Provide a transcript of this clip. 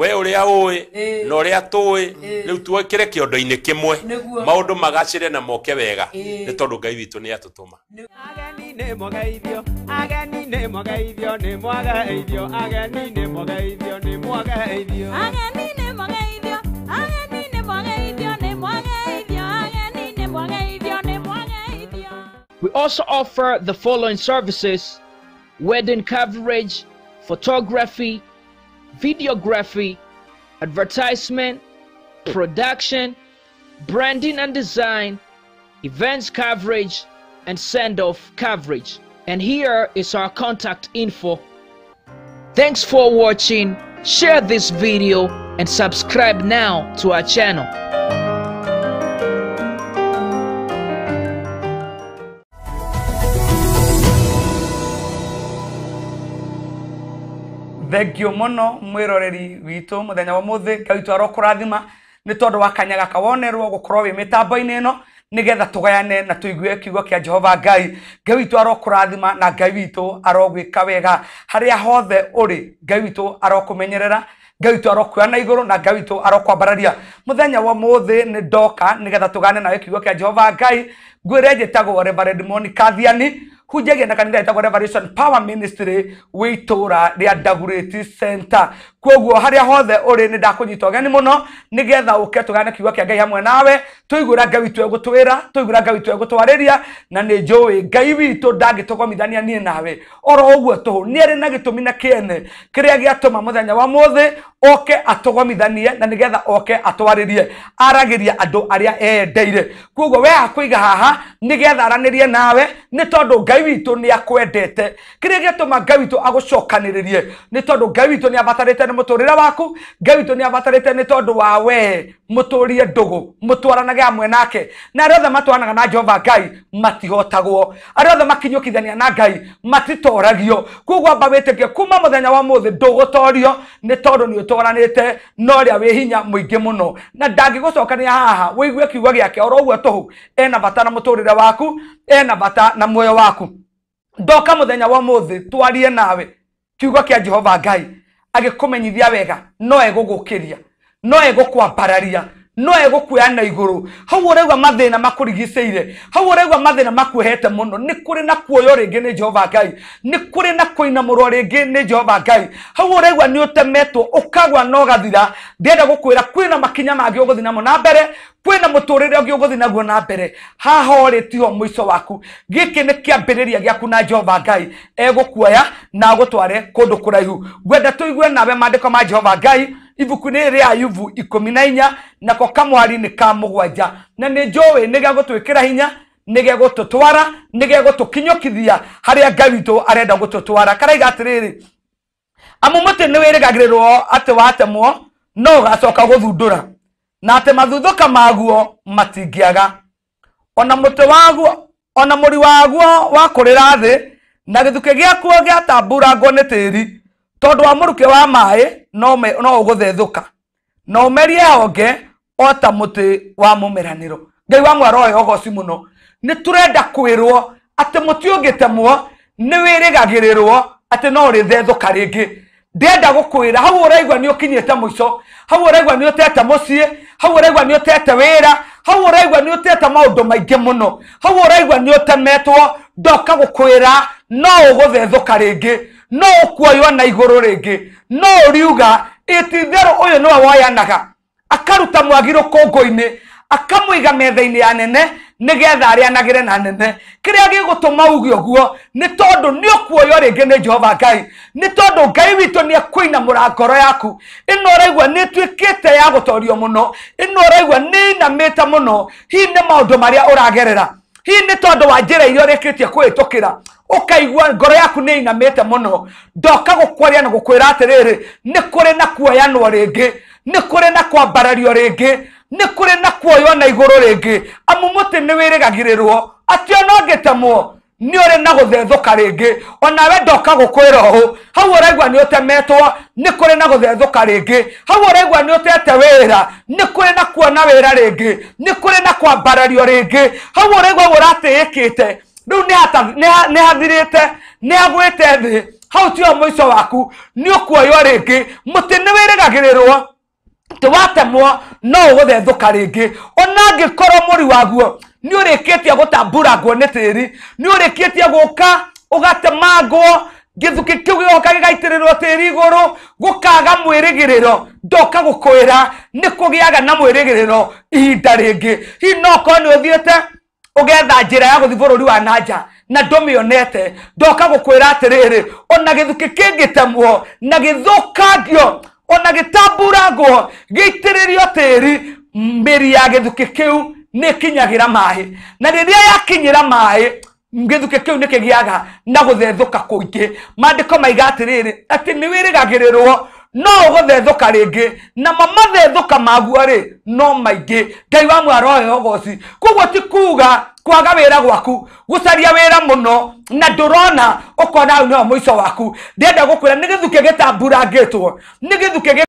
we uria uwi no uria tuwi riu twekire kiondo-ini kimwe maundu magacire na moke wega ni tondu Ngai witu ni atutuma ageni ni mogeithio ageni ni mogeithio ni mogeithio ageni ni mogeithio ni mogeithio ageni ni mogeithio ageni ni mogeithio ni mogeithio ageni ni mogeithio ni mogeithio. We also offer the following services: wedding coverage, photography, videography, advertisement, production, branding and design, events coverage, and send-off coverage. And here is our contact info. Thanks for watching. Share this video and subscribe now to our channel. Thengio muno mwiroreri witu muthenya wa muthi Ngai arokurathima ni tondu wa kanyaga kawonerwo gukorwo wi mitambo-ini ino nigetha tugayane na tuigue kiugo kia Jehova Ngai. Ngai witu arokurathima na Ngai witu arogwika wega haria hothe uri. Ngai witu arokumenyerera, Ngai witu arokuya na iguru na Ngai witu arokwambararia. Muthenya wa muthi ni ndoka nigetha tugane nawe kiugo kia Jehova Ngai. Ngwire njitagwo Reverend Monica Thiani, hujagia na kanitha itagwo Revelation Power Ministry witura ria Dagoretti Center. Koguo haria hothe uri ni ndakunyita gani muno nigetha uke tugane kiugo kia Ngai hamwe nawe tuigura Ngai witu egutwira, tuigura Ngai witu egutwariria, na ni njui Ngai witu ndangitugomithania nie nawe oro uguo tu ni ari na gitumi na kiene kiria giatuma muthenya wa muthi oke atugomithanie na nigetha oke atwaririe aragiria andu aria endeire. Koguo we akuiga haha nigetha aranirie nawe ni tondu Ngai witu ni akwendete. Kiria giatuma Ngai witu agucokaniririe ni tondu Ngai witu ni abatarite ni muturire waku. Ngai witu ni abatarite ni tondu wa we muturie ndugu mutwaranage hamwe nake, na arĩa othe matwaranaga na Jehova Ngai matihotagwo, arĩa othe makinyũkithania na Ngai matitoragio. Koguo amba wĩtĩkie kuma muthenya wa muthi ndũgũtorio ni tondu ni ũtwaranĩte na ũrĩa wĩ hinya mũingĩ mũno, na ndangĩgũcokania haha wĩigue kiugo gĩake oro ũguo tũhu. Ena bata na mũtũrĩre waku, ena bata na muoyo waku. Ndoka muthenya wa muthi twarie nawe kiugo kia Jehova Ngai agikumenyithia wega, no egũgũkĩria, no egũkwambararia, no egũkuoya na igũrũ. Hau ũraigua mathĩna makũrigicĩire, hau ũraigua mathĩna makuohete mũno, nĩ kũrĩ na kuoyo rĩngĩ nĩ Jehova Ngai, nĩ kũrĩ na kũinamũrwo rĩngĩ nĩ Jehova Ngai. Hau ũraigua nĩ ũtemetwo ũkagwa na ũgathira. Ndĩrenda gũkwĩra kwĩna makinya mangĩ ũgũthiĩ namo na mbere, kwĩna mũtũrĩre ũngĩ ũgũthiĩ naguo na mbere. Haha ũrĩ tiho mũico waku. Gĩkĩ nĩ kĩambĩrĩria gĩaku na Jehova Ngai egũkuoya na agũtware kũndũ kũraihu. Ngwenda tũigue nawe maandĩko ma Jehova Ngai ibuku-inĩ rĩa Ayubu 14 nako kamwari-inĩ ka 7, na nĩ njũĩ nĩ gĩagũtwĩkĩra hinya, nĩ gĩagũtũtwara, nĩ gĩagũtũkinyũkithia harĩa Ngai witũ arenda gũtũtwara. Karaiga atĩrĩrĩ, amu mũtĩ nĩ wĩrĩgagĩrĩrwo atĩ watemwo no ũgacoka gũthundũra, na atĩ mathuthũka maguo matingĩaga, ona mũtĩ waguo ona mũri waguo wa kũrĩra thĩ, na gĩthukĩ gĩakuo gĩatamburangwo nĩ tĩri, tondu wa mũrukĩ wa maĩ no ũgũthethũka, na ũmerie honge o ta mũtĩ wa mũmeranĩro. Ngai wa mwaroe ogoci mũno, nĩ tũrenda kwĩrwo atĩ mũtĩ ũngĩtemwo nĩ wĩrĩgagĩrĩrwo atĩ no ũrĩthethũka rĩngĩ. Ndenda gũkwĩra hau ũraigua nĩ ũkinyĩte mũico, hau ũraigua nĩ ũtete mũciĩ, hau ũraigua nĩ ũtete wĩra, hau ũraigua nĩ ũtete maũndũ maingĩ mũno, hau ũraigua nĩ ũtemetwo. Ndoka gũkwĩra no ũgũthethũka rĩngĩ, no ũkuoywo na igũrũ rĩngĩ, no ũriuga ititherũ ũyũ nĩwe woyanaga akaruta mwagi rũkũngũ-inĩ akamũiga metha-inĩ ya nene nigetha arĩanagĩre na nene. Kĩrĩa gĩgũtũma uge ũguo nĩ tondu nĩ ũkuoywo rĩngĩ nĩ Jehova Ngai, nĩ tondu Ngai witũ nĩ ekũinamũra ngoro yaku. Ĩno ũraigua nĩ ĩtuĩkĩte ya gũtorio mũno, ĩno ũraigua nĩ inamĩte mũno. Hihi nĩ maũndũ marĩa ũragerera, hihi nĩ tondu wa njĩra iria ũrĩkĩtie kũhĩtũkĩra ukaigua ngoro yaku nĩ inamĩte mũno. Ndoka gũkwaria na gũkwĩra atĩrĩrĩ, nĩ kũrĩ na kuoyanwo rĩngĩ, nĩ kũrĩ na kwambarario rĩngĩ, nĩ kũrĩ na kuoywo na igũrũ rĩngĩ. Amu mũtĩ nĩ wĩrĩgagĩrĩrwo atĩ ona ũngĩtemwo nĩ ũrĩ na gũthethũka rĩngĩ. Onawe ndoka gũkwĩra ũũ, hau ũraigua nĩ ũtemetwo nĩ kũrĩ na gũthethũka rĩngĩ, hau ũraigua nĩ ũtete wĩra nĩ kũrĩ na kuona wĩra rĩngĩ, nĩ kũrĩ na kwambarario rĩngĩ, hau ũraigua ũratĩĩkĩte rĩu nĩ hathirĩte, nĩ agwĩte thĩ, hau tio moico waku ni ukuoyo ringi muti ni wirigagiriro tiwatemwo no uguthethũka ringi ona ngikorwo muri waguo ni urikitie gutamburangwo ni tiri ni urikitie guka ugatemangwo githuki kiu gioka gigaitirirwo tiri iguru gukaga mwirigiriro ndoka gukwira ni kugiaga na mwirigiriro ihinda ringi hinoko ni uthiete ugetha njira ya guthi bururi wa nanja na ndomionete ndoka gukwira atiriri ona githuki kingitemwo na githukangio ona gitamburangwo giitiririo tiri mbiri ya githuki kiu ni kinyagira mahi na riria yakinyira mahi githuki kiu ni kigiaga na guthethũka kuingi mandiko maiga atiriri ati ni wirigagiriro no uguthethũka ringi na mamathethũka maguo ri no maingi Ngai wa mwaroyo ogoci kuguo ti kuga kwaga wira gwaku gucaria wira muno na ndurona ukona no muico waku ndenda gukwira ni githuki gitamburangitwo ni githuki